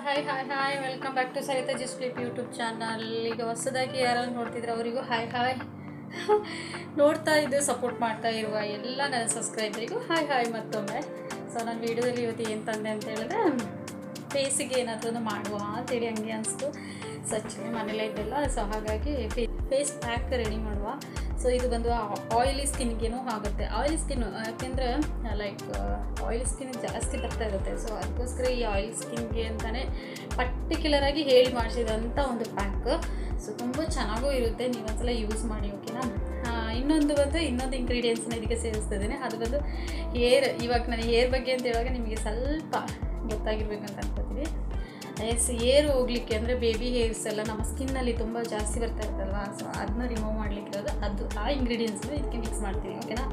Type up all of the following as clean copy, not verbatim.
Hi welcome back to Sarita just clip YouTube channel. ಈಗ ಹೊಸದಾಗಿ ಯಾರು ನೋಡ್ತಿದ್ರೆ ಅವರಿಗೂ ಹಾಯ್ ನೋಡ್ತಾ ಇದ್ದು ಸಪೋರ್ಟ್ ಮಾಡ್ತಾ ಇರುವ ಎಲ್ಲ ನನ್ನ ಸಬ್ಸ್ಕ್ರೈಬರಿಗೂ ಹಾಯ್ ಮತ್ತೊಮ್ಮೆ. ಸೊ ನನ್ನ ವೀಡಿಯೋದಲ್ಲಿ ಇವತ್ತು ಏನು ತಂದೆ ಅಂತ ಹೇಳಿದ್ರೆ ಫೇಸಿಗೆ ಏನಾದರೂ ಮಾಡುವ ಅಂತೇಳಿ ಹಂಗೆ ಅನಿಸ್ತು. ಸಚ್ಚಿ ಮನೇಲೇ ಇದ್ದೆಲ್ಲ, ಸೊ ಹಾಗಾಗಿ ಫೇಸ್ ಪ್ಯಾಕ್ ರೆಡಿ ಮಾಡುವ. ಸೊ ಇದು ಬಂದು ಆಯಿಲಿ ಸ್ಕಿನ್ಗೇನೂ ಆಗುತ್ತೆ. ಆಯಿಲಿ ಸ್ಕಿನ್ ಯಾಕೆಂದರೆ ಲೈಕ್ ಆಯಿಲಿ ಸ್ಕಿನ್ ಜಾಸ್ತಿ ಬರ್ತಾ ಇರುತ್ತೆ. ಸೊ ಅದಕ್ಕೋಸ್ಕರ ಈ ಆಯಿಲಿ ಸ್ಕಿನ್ಗೆ ಅಂತಲೇ ಪರ್ಟಿಕ್ಯುಲರಾಗಿ ಹೇಳಿ ಮಾಡಿಸಿದಂಥ ಒಂದು ಪ್ಯಾಕ್. ಸೊ ತುಂಬ ಚೆನ್ನಾಗೂ ಇರುತ್ತೆ, ನೀವು ಒಂದ್ಸಲ ಯೂಸ್ ಮಾಡಿ, ಓಕೆನಾ. ಇನ್ನೊಂದು ಇಂಗ್ರೀಡಿಯೆಂಟ್ಸ್ನ ಇದಕ್ಕೆ ಸೇರಿಸ್ತಿದ್ದೀನಿ. ಅದು ಬಂದು ಇವಾಗ ನಾನು ಹೇರ್ ಬಗ್ಗೆ ಅಂತ ಹೇಳುವಾಗ ನಿಮಗೆ ಸ್ವಲ್ಪ ಗೊತ್ತಾಗಿರ್ಬೇಕು ಅಂತ ಅನ್ಕೋತೀನಿ. ಏರ್ ಹೋಗ್ಲಿಕ್ಕೆ ಅಂದರೆ ಬೇಬಿ ಹೇರ್ಸ್ ಎಲ್ಲ ನಮ್ಮ ಸ್ಕಿನ್ನಲ್ಲಿ ತುಂಬ ಜಾಸ್ತಿ ಬರ್ತಾ ಇರುತ್ತಲ್ವ, ಸೊ ಅದನ್ನ ರಿಮೂವ್ ಮಾಡಲಿಕ್ಕಿರೋದು ಆ ಇಂಗ್ರೀಡಿಯೆಂಟ್ಸ್ನ ಇದಕ್ಕೆ ಮಿಕ್ಸ್ ಮಾಡ್ತೀನಿ, ಓಕೆನಾ.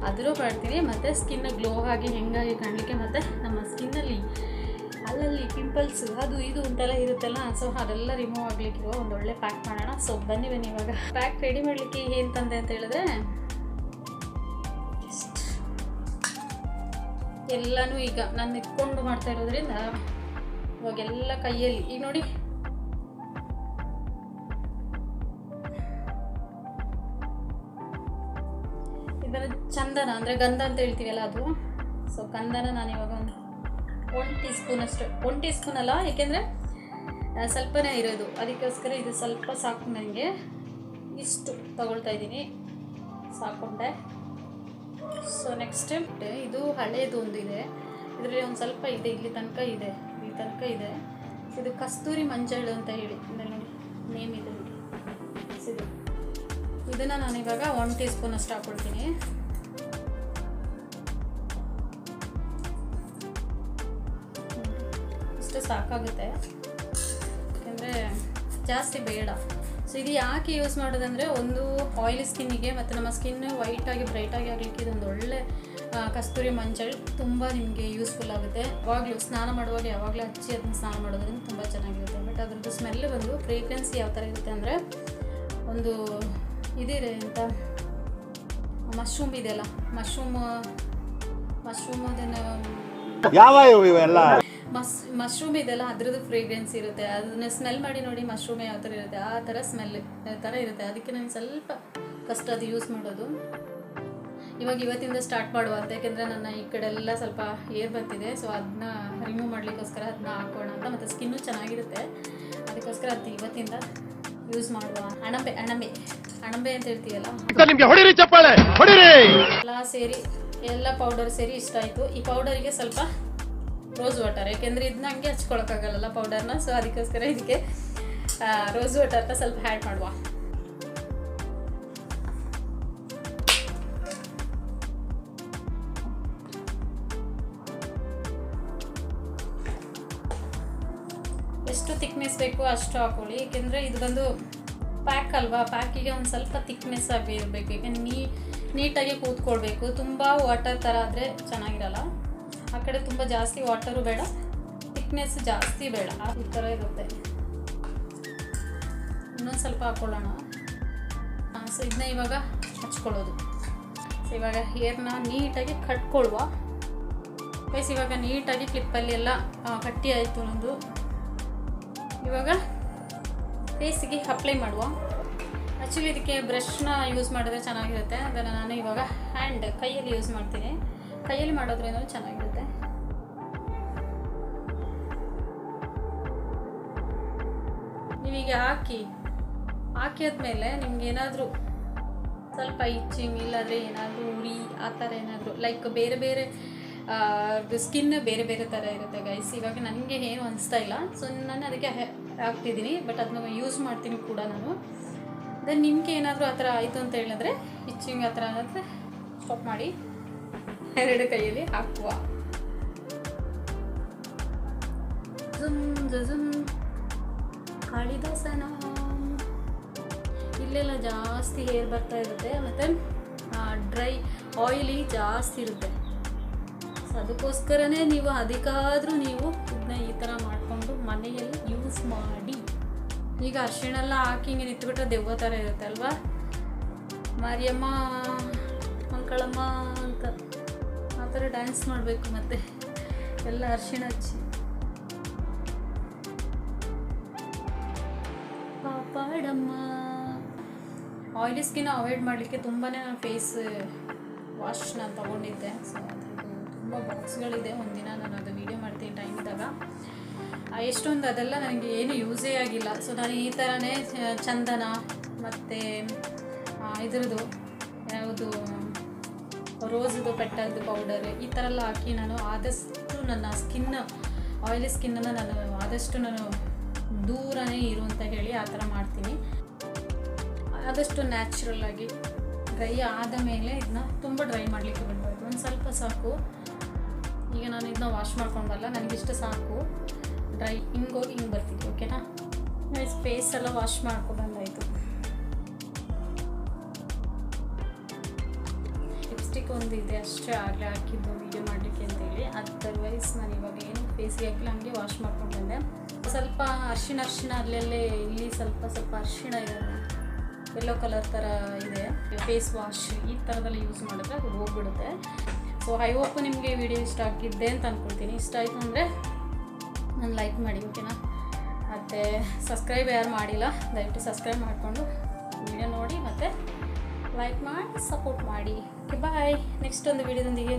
ಅದನ್ನು ಮಾಡ್ತೀನಿ. ಮತ್ತು ಸ್ಕಿನ್ ಗ್ಲೋ ಆಗಿ ಹೆಂಗಾಗಿ ಕಾಣಲಿಕ್ಕೆ, ಮತ್ತು ನಮ್ಮ ಸ್ಕಿನ್ನಲ್ಲಿ ಅಲ್ಲಲ್ಲಿ ಪಿಂಪಲ್ಸ್ ಅದು ಇದು ಅಂತೆಲ್ಲ ಇರುತ್ತಲ್ಲ, ಸೊ ಅದೆಲ್ಲ ರಿಮೂವ್ ಆಗಲಿಕ್ಕಿರುವ ಒಂದು ಒಳ್ಳೆ ಪ್ಯಾಕ್ ಮಾಡೋಣ. ಸೊ ಬನ್ನಿ ಇವಾಗ ಪ್ಯಾಕ್ ರೆಡಿ ಮಾಡಲಿಕ್ಕೆ ಏನು ತಂದೆ ಅಂತ ಹೇಳಿದ್ರೆ ಎಲ್ಲನೂ ಈಗ ನಾನು ಇಟ್ಕೊಂಡು ಮಾಡ್ತಾ ಇರೋದ್ರಿಂದ ಇವಾಗೆಲ್ಲ ಕೈಯಲ್ಲಿ ಈಗ ನೋಡಿ ಇದರ ಚಂದನ ಅಂದರೆ ಗಂಧ ಅಂತ ಹೇಳ್ತೀವಲ್ಲ ಅದು. ಸೊ ಗಂಧನ ನಾನು ಇವಾಗ ಒಂದು 1 ಟೀ ಸ್ಪೂನ್ ಅಷ್ಟು, 1 ಟೀ ಸ್ಪೂನ್ ಅಲ್ಲ, ಏಕೆಂದರೆ ಸ್ವಲ್ಪನೇ ಇರೋದು, ಅದಕ್ಕೋಸ್ಕರ ಇದು ಸ್ವಲ್ಪ ಸಾಕು ನನಗೆ. ಇಷ್ಟು ತಗೊಳ್ತಾ ಇದ್ದೀನಿ, ಸಾಕೊಂಡೆ. ಸೊ ನೆಕ್ಸ್ಟ್ ಇದು ಹಳೇದು ಒಂದು ಇದೆ, ಇದರಲ್ಲಿ ಒಂದು ಸ್ವಲ್ಪ ಇದೆ, ಇಲ್ಲಿ ತನಕ ಇದೆ. ಇದು ಕಸ್ತೂರಿ ಮಂಜಾಳು ಅಂತ ಹೇಳಿ ನೋಡಿ ನೇಮ್ ಇದೆ ನೋಡಿ. ಇದನ್ನು ನಾನಿವಾಗ 1 ಟೀ ಸ್ಪೂನ್ ಅಷ್ಟು ಹಾಕ್ಕೊಳ್ತೀನಿ. ಇಷ್ಟು ಸಾಕಾಗುತ್ತೆ, ಯಾಕೆಂದರೆ ಜಾಸ್ತಿ ಬೇಡ. ಸೊ ಇದು ಯಾಕೆ ಯೂಸ್ ಮಾಡೋದಂದರೆ, ಒಂದು ಆಯಿಲಿ ಸ್ಕಿನ್ನಿಗೆ ಮತ್ತು ನಮ್ಮ ಸ್ಕಿನ್ ವೈಟಾಗಿ ಬ್ರೈಟಾಗಿ ಆಗಲಿಕ್ಕೆ ಇದೊಂದು ಒಳ್ಳೆ ಕಸ್ತೂರಿ ಮಂಜಾಳು ತುಂಬ ನಿಮಗೆ ಯೂಸ್ಫುಲ್ ಆಗುತ್ತೆ. ಯಾವಾಗಲೂ ಸ್ನಾನ ಮಾಡುವಾಗ ಯಾವಾಗಲೂ ಹಚ್ಚಿ ಅದನ್ನು ಸ್ನಾನ ಮಾಡೋದ್ರಿಂದ ತುಂಬ ಚೆನ್ನಾಗಿರುತ್ತೆ. ಬಟ್ ಅದ್ರದ್ದು ಸ್ಮೆಲ್ ಬಂದು ಫ್ರೇಗ್ರೆನ್ಸಿ ಯಾವ ಥರ ಇರುತ್ತೆ ಅಂದರೆ, ಒಂದು ಇದಿದೆ ಅಂತ ಮಶ್ರೂಮ್ ಇದೆಯಲ್ಲ, ಮಶ್ರೂಮ್ ಅದನ್ನು ಮಶ್ರೂಮ್ ಇದೆಲ್ಲ ಅದರದ್ದು ಫ್ರೇಗ್ರೆನ್ಸ್ ಇರುತ್ತೆ. ಅದನ್ನ ಸ್ಮೆಲ್ ಮಾಡಿ ನೋಡಿ, ಮಶ್ರೂಮ್ ಯಾವ ಥರ ಇರುತ್ತೆ ಆ ಥರ ಸ್ಮೆಲ್ ಥರ ಇರುತ್ತೆ. ಅದಕ್ಕೆ ನನಗೆ ಸ್ವಲ್ಪ ಕಷ್ಟ ಅದು ಯೂಸ್ ಮಾಡೋದು. ಇವತ್ತಿಂದ ಸ್ಟಾರ್ಟ್ ಮಾಡುವ ಅಂತ, ಯಾಕೆಂದರೆ ನನ್ನ ಈ ಕಡೆ ಎಲ್ಲ ಸ್ವಲ್ಪ ಏರ್ ಬರ್ತಿದೆ. ಸೊ ಅದನ್ನ ರಿಮೂವ್ ಮಾಡಲಿಕ್ಕೋಸ್ಕರ ಅದನ್ನ ಹಾಕೋಣ ಅಂತ, ಮತ್ತು ಸ್ಕಿನ್ನು ಚೆನ್ನಾಗಿರುತ್ತೆ, ಅದಕ್ಕೋಸ್ಕರ ಅದು ಇವತ್ತಿಂದ ಯೂಸ್ ಮಾಡುವ. ಅಣಬೆ ಅಂತ ಹೇಳ್ತೀವಲ್ಲ, ಎಲ್ಲ ಸೇರಿ ಎಲ್ಲ ಪೌಡರ್ ಸೇರಿ ಇಷ್ಟ ಆಯಿತು. ಈ ಪೌಡರಿಗೆ ಸ್ವಲ್ಪ ರೋಸ್ ವಾಟರ್, ಯಾಕೆಂದರೆ ಇದನ್ನ ಹಂಗೆ ಹಚ್ಕೊಳಕ್ಕಾಗಲ್ಲ ಪೌಡರ್ನ. ಸೊ ಅದಕ್ಕೋಸ್ಕರ ಇದಕ್ಕೆ ರೋಸ್ ವಾಟರ್ನ ಸ್ವಲ್ಪ ಆ್ಯಡ್ ಮಾಡುವ. ಎಷ್ಟು ಥಿಕ್ನೆಸ್ ಬೇಕು ಅಷ್ಟು ಹಾಕೊಳ್ಳಿ, ಏಕೆಂದರೆ ಇದು ಬಂದು ಪ್ಯಾಕ್ ಅಲ್ವಾ, ಪ್ಯಾಕಿಗೆ ಒಂದು ಸ್ವಲ್ಪ ಥಿಕ್ನೆಸ್ ಆಗಿ ಇರಬೇಕು. ಯಾಕೆಂದರೆ ನೀಟಾಗಿ ಕೂತ್ಕೊಳ್ಬೇಕು. ತುಂಬ ವಾಟರ್ ಥರ ಆದರೆ ಚೆನ್ನಾಗಿರಲ್ಲ. ಆ ಕಡೆ ತುಂಬ ಜಾಸ್ತಿ ವಾಟರು ಬೇಡ, ಥಿಕ್ನೆಸ್ ಜಾಸ್ತಿ ಬೇಡ, ಈ ಥರ ಇರುತ್ತೆ. ಇನ್ನೊಂದು ಸ್ವಲ್ಪ ಹಾಕ್ಕೊಳ್ಳೋಣ. ಸೊ ಇದನ್ನ ಇವಾಗ ಹಚ್ಕೊಳ್ಳೋದು. ಸೊ ಇವಾಗ ಹೇರ್ನ ನೀಟಾಗಿ ಕಟ್ಕೊಳ್ಳುವ. ಪ್ಲಸ್ ಇವಾಗ ನೀಟಾಗಿ ಕ್ಲಿಪ್ಪಲ್ಲಿ ಎಲ್ಲ ಕಟ್ಟಿ ಆಯಿತು ನಂದು. ಇವಾಗ ಫೇಸಿಗೆ ಅಪ್ಲೈ ಮಾಡುವ. ಆ್ಯಕ್ಚುಲಿ ಇದಕ್ಕೆ ಬ್ರಷ್ನ ಯೂಸ್ ಮಾಡಿದ್ರೆ ಚೆನ್ನಾಗಿರುತ್ತೆ, ಅದನ್ನು ನಾನು ಇವಾಗ ಕೈಯಲ್ಲಿ ಯೂಸ್ ಮಾಡ್ತೀನಿ. ಕೈಯಲ್ಲಿ ಮಾಡೋದ್ರಿಂದ ಚೆನ್ನಾಗಿರುತ್ತೆ. ನೀವೀಗ ಹಾಕಿ ಆದ್ಮೇಲೆ ನಿಮ್ಗೆ ಏನಾದರೂ ಸ್ವಲ್ಪ ಇಚ್ಚಿಂಗ್ ಇಲ್ಲಾಂದರೆ ಏನಾದರೂ ಉರಿ ಆ ಥರ ಏನಾದರೂ ಲೈಕ್ ಬೇರೆ ಸ್ಕಿನ್ ಬೇರೆ ಥರ ಇರುತ್ತೆ ಗೈಸ್. ಇವಾಗ ನನಗೆ ಏನು ಅನಿಸ್ತಾ ಇಲ್ಲ, ಸೊ ನಾನು ಅದಕ್ಕೆ ಹಾಕ್ತಿದ್ದೀನಿ, ಬಟ್ ಅದನ್ನ ಯೂಸ್ ಮಾಡ್ತೀನಿ ಕೂಡ ನಾನು. ದೆನ್ ನಿಮಗೆ ಏನಾದರೂ ಆ ಥರ ಆಯಿತು ಅಂತ ಹೇಳಿದ್ರೆ, ಇಚ್ಚಿಂಗ್ ಆ ಥರ ಆದರೆ ಸ್ಟಾಪ್ ಮಾಡಿ, 2 ಕೈಯಲ್ಲಿ ಹಾಕುವ. ಕಾಳಿದಾಸನ ಇಲ್ಲೆಲ್ಲ ಜಾಸ್ತಿ ಹೇರ್ ಬರ್ತಾ ಇರುತ್ತೆ, ಮತ್ತು ಡ್ರೈ ಆಯಿಲಿ ಜಾಸ್ತಿ ಇರುತ್ತೆ. ಸೊ ಅದಕ್ಕೋಸ್ಕರನೇ ನೀವು ಅದಕ್ಕಾದರೂ ನೀವು ಇದನ್ನ ಈ ಥರ ಮಾಡಿಕೊಂಡು ಮನೆಯಲ್ಲಿ ಯೂಸ್ ಮಾಡಿ. ಈಗ ಅರಿಶಿಣೆಲ್ಲ ಹಾಕಿ ಹಿಂಗೆ ನಿಂತುಬಿಟ್ರೆ ದೆವ್ವ ಥರ ಇರುತ್ತೆ ಅಲ್ವಾ, ಮಾರಿಯಮ್ಮ ಮಂಕಳಮ್ಮ ಅಂತ ಆ ಥರ ಡ್ಯಾನ್ಸ್ ಮಾಡಬೇಕು. ಮತ್ತು ಎಲ್ಲ ಅರಿಶಿಣ ಹಚ್ಚಿ ಬೇಡಮ್ಮ. ಆಯಿಲಿ ಸ್ಕಿನ್ ಅವಾಯ್ಡ್ ಮಾಡಲಿಕ್ಕೆ ತುಂಬಾ ನಾನು ಫೇಸ್ ವಾಶ್ ನಾನು ತೊಗೊಂಡಿದ್ದೆ. ಸೊ ಅದ್ರದ್ದು ತುಂಬ ಬಾಕ್ಸ್ಗಳಿದೆ. ಒಂದಿನ ನಾನು ಅದು ವೀಡಿಯೋ ಮಾಡ್ತೀನಿ ಟೈಮ್ ಇದ್ದಾಗ. ಎಷ್ಟೊಂದು ಅದೆಲ್ಲ ನನಗೆ ಏನು ಯೂಸೇ ಆಗಿಲ್ಲ. ಸೊ ನಾನು ಈ ಥರನೇ ಚಂದನ ಮತ್ತು ಇದ್ರದ್ದು ಯಾವುದು ರೋಸ್ದು ಪೆಟ್ಟದ್ದು ಪೌಡರ್ ಈ ಥರ ಎಲ್ಲ ಹಾಕಿ ನಾನು ಆದಷ್ಟು ನನ್ನ ಆಯಿಲಿ ಸ್ಕಿನ್ನನ್ನು ನಾನು ಆದಷ್ಟು ನಾನು ದೂರನೇ ಇರು ಅಂತ ಹೇಳಿ ಆ ಥರ ಮಾಡ್ತೀನಿ. ಆದಷ್ಟು ನ್ಯಾಚುರಲ್ಲಾಗಿ ಡ್ರೈ ಆದ ಮೇಲೆ ಇದನ್ನ ತುಂಬ ಡ್ರೈ ಮಾಡಲಿಕ್ಕೆ ಬಿಡಬಾರ್ದು. ಒಂದು ಸ್ವಲ್ಪ ಸಾಕು. ಈಗ ನಾನು ಇದನ್ನ ವಾಶ್ ಮಾಡ್ಕೊಂಡಲ್ಲ, ನನಗಿಷ್ಟು ಸಾಕು. ಡ್ರೈ ಹಿಂಗೋಗಿ ಹಿಂಗೆ ಬರ್ತಿದ್ವಿ. ಓಕೆನಾ? ಫೇಸ್ ಎಲ್ಲ ವಾಶ್ ಮಾಡ್ಕೊಬಂದಾಯಿತು. ಲಿಪ್ಸ್ಟಿಕ್ ಒಂದು ಇದೆ ಅಷ್ಟೇ, ಆಗಲೇ ಹಾಕಿದ್ದು ವೀಡಿಯೋ ಮಾಡಲಿಕ್ಕೆ ಅಂತೇಳಿ. ಅದರ್ವೈಸ್ ನಾನು ಇವಾಗ ಏನು ಫೇಸ್ಗೆ ಹಾಕಿಲ್ಲ, ಹಂಗೆ ವಾಶ್ ಮಾಡ್ಕೊಂಡು ಬಂದೆ. ಸ್ವಲ್ಪ ಅರಿಶಿಣ ಅಲ್ಲಲ್ಲೇ ಇಲ್ಲಿ ಸ್ವಲ್ಪ ಅರಿಶಿಣ ಇದೆ, ಯೆಲ್ಲೋ ಕಲರ್ ಥರ ಇದೆ. ಫೇಸ್ ವಾಶ್ ಈ ಥರದಲ್ಲಿ ಯೂಸ್ ಮಾಡಿದ್ರೆ ಅದು ಹೋಗ್ಬಿಡುತ್ತೆ. ಸೊ ಐ ಹೋಪ್ ನಿಮಗೆ ವಿಡಿಯೋ ಇಷ್ಟ ಆಗಿದ್ದೆ ಅಂತ ಅಂದ್ಕೊಳ್ತೀನಿ. ಇಷ್ಟ ಆಯಿತು ಅಂದರೆ ನಾನು ಲೈಕ್ ಮಾಡಿ. ಓಕೆನಾ? ಮತ್ತು ಸಬ್ಸ್ಕ್ರೈಬ್ ಯಾರು ಮಾಡಿಲ್ಲ ದಯವಿಟ್ಟು ಸಬ್ಸ್ಕ್ರೈಬ್ ಮಾಡಿಕೊಂಡು ವಿಡಿಯೋ ನೋಡಿ ಮತ್ತು ಲೈಕ್ ಮಾಡಿ ಸಪೋರ್ಟ್ ಮಾಡಿ. ಓಕೆ, ಬಾಯ್. ನೆಕ್ಸ್ಟ್ ಒಂದು ವಿಡಿಯೋದೊಂದಿಗೆ